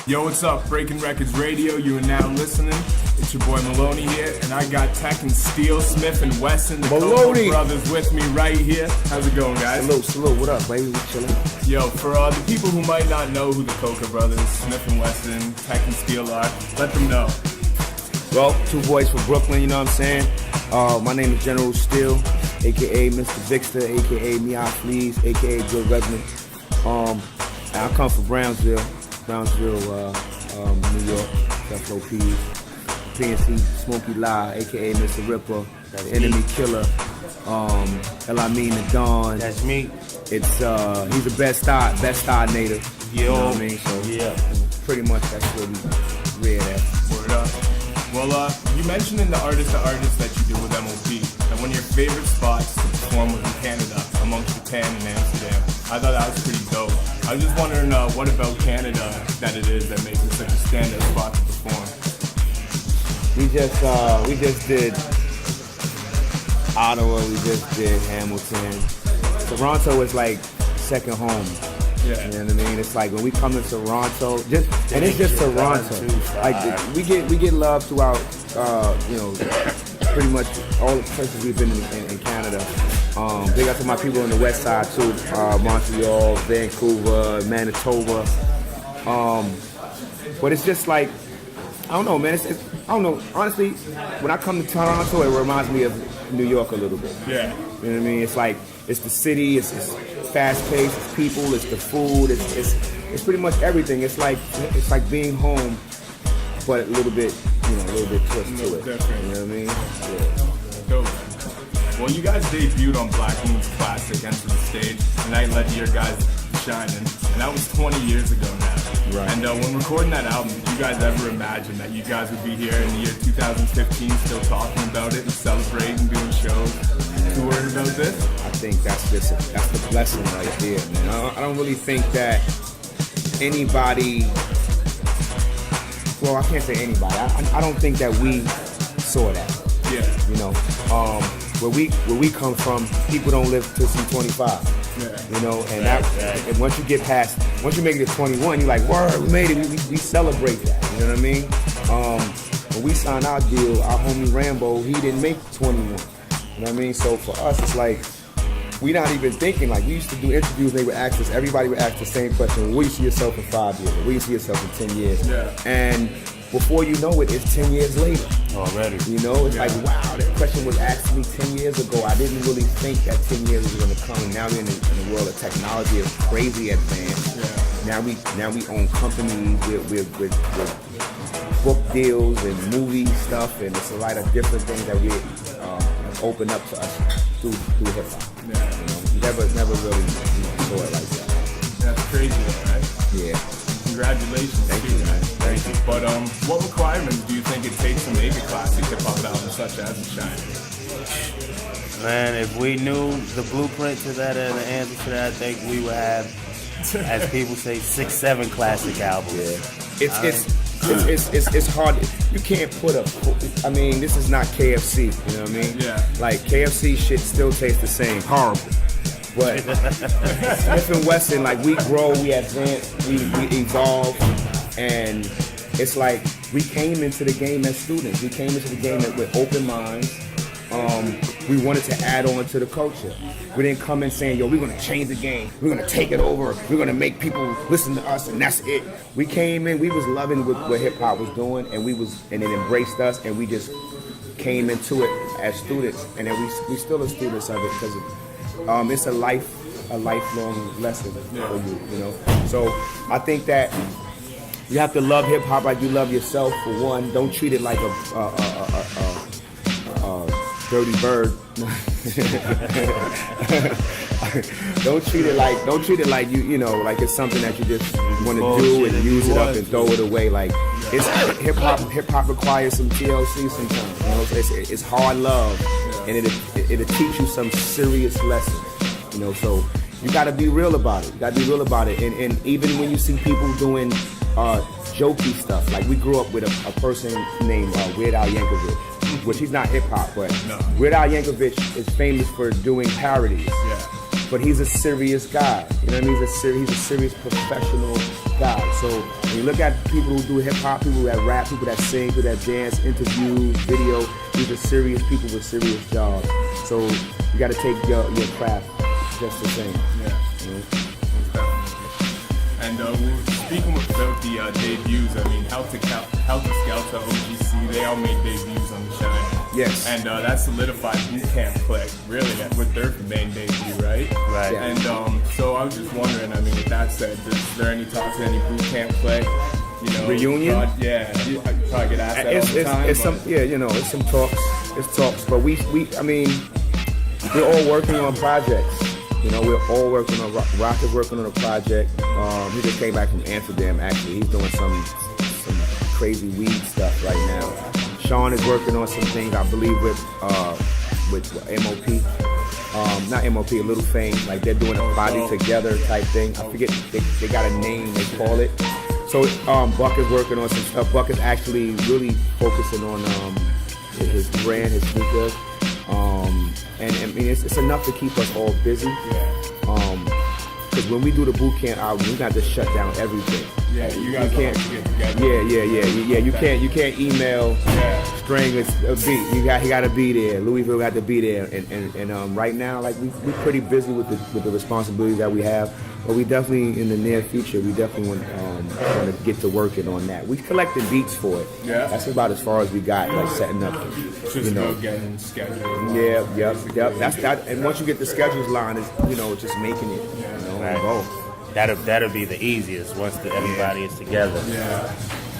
Yo, what's up? Breaking Wreckords Radio. You are now listening. It's your boy Maloney here, and I got Tek Steele, Smif N Wessun, the Cocoa Brovaz with me right here. How's it going, guys? Salute. What up, baby? We chilling. Yo, for the people who might not know who the Cocoa Brothers, Smif N Wessun, Tek Steele are, let them know. Well, two boys from Brooklyn, you know what I'm saying? My name is General Steele, a.k.a. Mr. Vixter, a.k.a. Meow Fleas, a.k.a. Joe Redmond. I come from Brownsville, New York, Buffalo Peas, PNC, Smokey Lie, a.k.a. Mr. Ripper, Enemy Killer, the Don. That's me. It's he's a best star native. Yo. You know what I mean? So yeah, pretty much that's what we read at. Word up. Well, you mentioned in the artist that you do with MLP that one of your favorite spots to perform was in Canada, amongst Japan and Amsterdam. I thought that was pretty dope. I was just wondering what about Canada that it is that makes it such a standout spot to perform. We just did Ottawa, we just did Hamilton. Toronto is like second home. Yeah. You know what I mean? It's like when we come to Toronto, it's just Toronto. Like we get love throughout, pretty much all the places we've been in Canada. Big up to my people on the west side too, Montreal, Vancouver, Manitoba. But it's just like, I don't know, man. I don't know. Honestly, when I come to Toronto, it reminds me of New York a little bit. Yeah. You know what I mean? It's like it's the city. It's fast-paced. It's people. It's the food. It's pretty much everything. It's like being home, but a little bit twist to it. Different. You know what I mean? Yeah. Dope. Well, you guys debuted on Black Moon's classic Enter the Stage, and I let your guys shining, and that was 20 years ago now. Right. And when recording that album, did you guys ever imagine that you guys would be here in the year 2015 still talking about it and celebrating, doing shows, touring about this? I think that's the blessing right there, man. I don't really think that anybody, well, I can't say anybody. I don't think that we saw that. Yeah. You know, where we come from, people don't live to see 25. Yeah. You know, and and once you make it to 21, you're like, word, we made it. We celebrate that. You know what I mean? When we signed our deal, our homie Rambo, he didn't make 21. You know what I mean? So for us, it's like we not even thinking. Like we used to do interviews, they would ask us. Everybody would ask the same question: where you see yourself in 5 years? Where you see yourself in 10 years? Yeah. And before you know it, it's 10 years later. Already. You know, it's like, wow, that question was asked me 10 years ago. I didn't really think that 10 years was going to come. And now we're in the world of technology. It's crazy advanced. Yeah. Now we own companies with book deals and movie stuff. And it's a lot of different things that we open up to us through hip-hop. Yeah. You know, never really saw it like that. That's crazy though, right? Yeah. Congratulations. Thank you, man. Thank you. But what requirements do you think it takes to make a classic hip-hop album such as The Shine? Man, if we knew the blueprint to that and the answer to that, I think we would have, as people say, 6-7 classic albums. Yeah. It's hard. You can't put I mean, this is not KFC. You know what I mean? Yeah. Like KFC shit still tastes the same. Horrible. But Smif N Wessun, like we grow, we advance, we evolve, and it's like we came into the game as students. We came into the game with open minds. We wanted to add on to the culture. We didn't come in saying, yo, we're gonna change the game. We're gonna take it over. We're gonna make people listen to us, and that's it. We came in, we was loving what hip hop was doing, and it embraced us, and we just came into it as students, and then we still are students of it because it's a lifelong lesson for you, you know. So I think that you have to love hip hop like you love yourself. For one, don't treat it like a dirty bird. Don't treat it like you know, like it's something that you just want to do and use it up and throw it away. Like it's hip hop requires some TLC sometimes. You know, it's hard love, and it'll teach you some serious lessons. You know, so you got to be real about it. And even when you see people doing jokey stuff, like we grew up with a person named Weird Al Yankovic, which he's not hip hop, but Weird Al Yankovic is famous for doing parodies. Yeah. But he's a serious guy. You know what I mean? He's a serious professional guys. So when you look at people who do hip hop, people that rap, people that sing, people that dance, interviews, video, these are serious people with serious jobs. So you got to take your craft just the same. Yeah. And speaking about the debuts, I mean, Helter Skelter, OGC, they all made debuts on the Shine. Yes. And that solidified Boot Camp Clik, really, with their main debut, right? Right. Yeah. And so I was just wondering, I mean, with that said, is there any talks of any Boot Camp Clik? You know, reunion? I probably get asked that all the time. It's some, yeah, you know, it's some talks. It's talks, but I mean, we're all working on projects. You know, we're all working on. Rock is working on a project. He just came back from Amsterdam. Actually, he's doing some crazy weed stuff right now. Sean is working on some things, I believe, with MOP. Not MOP, Little Fame. Like they're doing a body together type thing. I forget they got a name they call it. So Buck is working on some stuff. Buck is actually really focusing on his brand, his sneakers. And I mean, it's enough to keep us all busy. Because when we do the boot camp album, we got to shut down everything. Yeah, you guys can't get together. Yeah. You can't email string a beat. He got to be there. Louisville got to be there. And right now, like we're pretty busy with the responsibilities that we have. But we definitely, in the near future, we definitely want to get to working on that. We collected beats for it. Yeah. That's about as far as we got, like setting up. Just getting scheduled. Yeah, yep. That's that. And once you get the schedules line, it's just making it. You know, Right. go. That'll be the easiest once everybody is together. Yeah.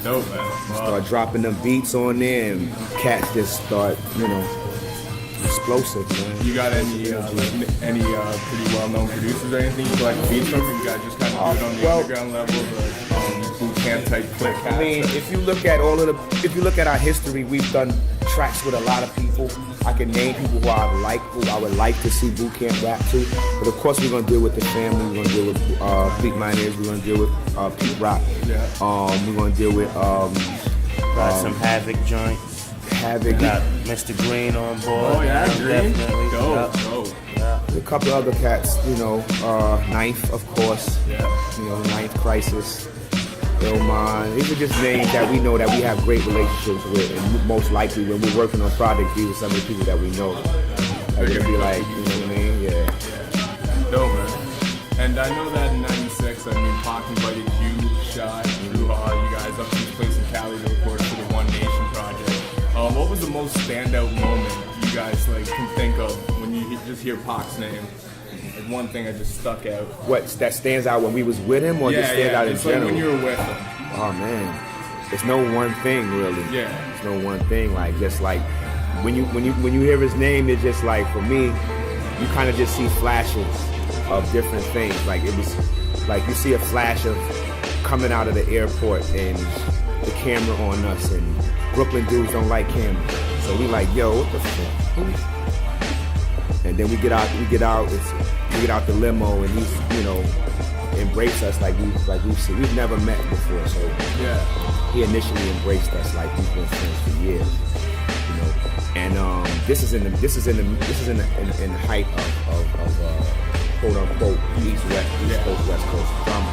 Dope, man. Start dropping them beats on there, and cats just start, explosive, man. You got any pretty well-known producers or anything you like beats from? You guys just kind of do it on the underground level, the boot camp type click. I mean, if you look at our history, we've done tracks with a lot of people. I can name people who I would like to see boot camp rap to. But of course, we're gonna deal with the family. We're gonna deal with Beat Miners. We're gonna deal with Pete Rock. Yeah. We're gonna deal with Some Havoc joints. Havoc. Got Mr. Green on board. Oh yeah, Green. Definitely. Dope. Yeah. A couple other cats, Ninth, of course. Yeah. Ninth Crisis, Illmind. These are just names that we know that we have great relationships with, and most likely when we're working on projects, these are some of the people that we know. They're gonna be like, you know what I mean? Yeah. Dope, man. And I know that in '96, Pac invited you, Shy, Drew Hall, you guys up to this place in Cali to record for the One Nation project. What was the most standout moment you guys can think of when you just hear Pac's name? Like one thing that just stuck out. What that stands out when we was with him, or just stands out in just general? When you were with him. Oh man, it's no one thing really. Yeah. It's no one thing. Like just like when you hear his name, it's just like for me, you kind of just see flashes of different things. Like it was like you see a flash of coming out of the airport and the camera on us, and Brooklyn dudes don't like cameras, so we like, yo, what the fuck? And then we get out the limo, and he's embrace us like we've never met before. So yeah, he initially embraced us like we've been friends for years, And this is in the height of quote unquote East Coast West Coast drama.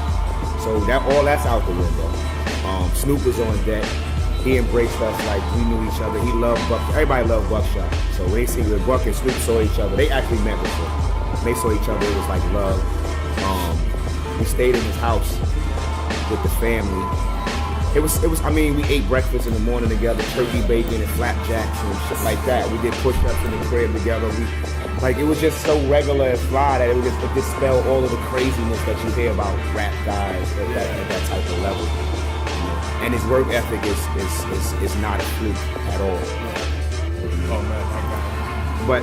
So that's out the window. Snoop was on deck. He embraced us like we knew each other. He loved Buck. Everybody loved Buckshot. So when they see when Buck and Snoop saw each other, they actually met before. When they saw each other, it was like love. We stayed in his house with the family. It was. We ate breakfast in the morning together, turkey bacon and flapjacks and shit like that. We did push-ups in the crib together. It was just so regular and fly that it dispelled all of the craziness that you hear about rap guys at that type of level. And his work ethic is not a fluke at all. Oh man, but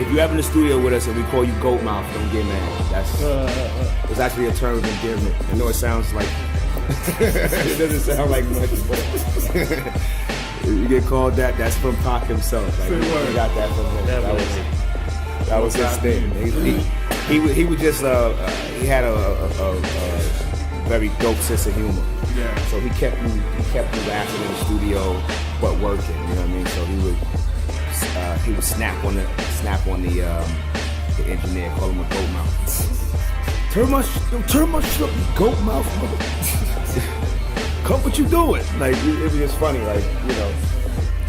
if you're ever in the studio with us and we call you goat mouth, don't get mad. It's actually a term of endearment. I know it sounds like it doesn't sound like much, but you get called that. That's from Pac himself. Like, we got that from him. That was his thing. He was just he had a very dope sense of humor. Yeah. So he kept you laughing in the studio, but working. You know what I mean? So he would snap on the engineer, call him a goat mouth. turn my shit up, you goat mouth. Come what you doing? Like, it was just funny, like, you know,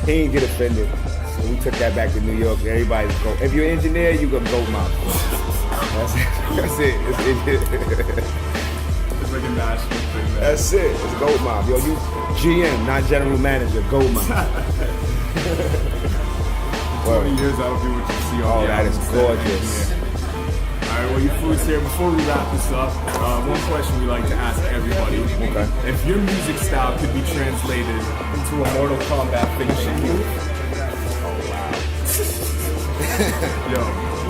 he didn't get offended. So we took that back to New York. Everybody's go. If you're an engineer, you go goat mouth. That's it. It's like a national thing, man. That's it. It's goat mouth. Yo, you GM, not general manager, goat mouth. 20 years, that'll be what you see on the that is album. gorgeous. All right, well, your food's here. Before we wrap this up, one question we like to ask everybody. Okay. If your music style could be translated into a Mortal Kombat finishing move. Yo.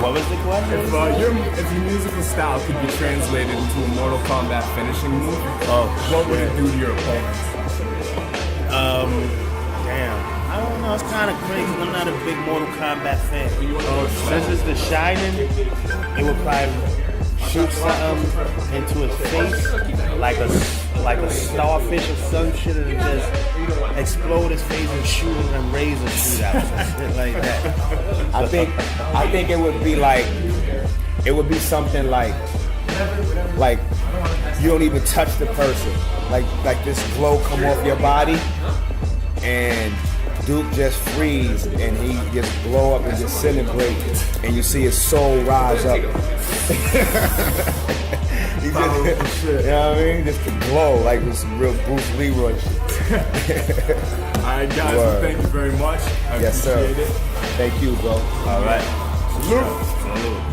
What was the question? If your musical style could be translated into a Mortal Kombat finishing move, what would it do to your opponents? Damn. I don't know. It's kind of crazy. I'm not a big Mortal Kombat fan. Since it's The Shining, it would probably shoot something into his face, like a starfish or some shit, and just explode his face and shoot him and razor shoot out, some shit like that. I think it would be like, it would be something like you don't even touch the person, like this glow come off your body, and Duke just freeze and he just blow up and disintegrate, and you see his soul rise up. He just, you know what I mean? Just to glow like this real Bruce Leroy shit. Alright guys, well, thank you very much. I appreciate it. Thank you, bro. All right. Salute.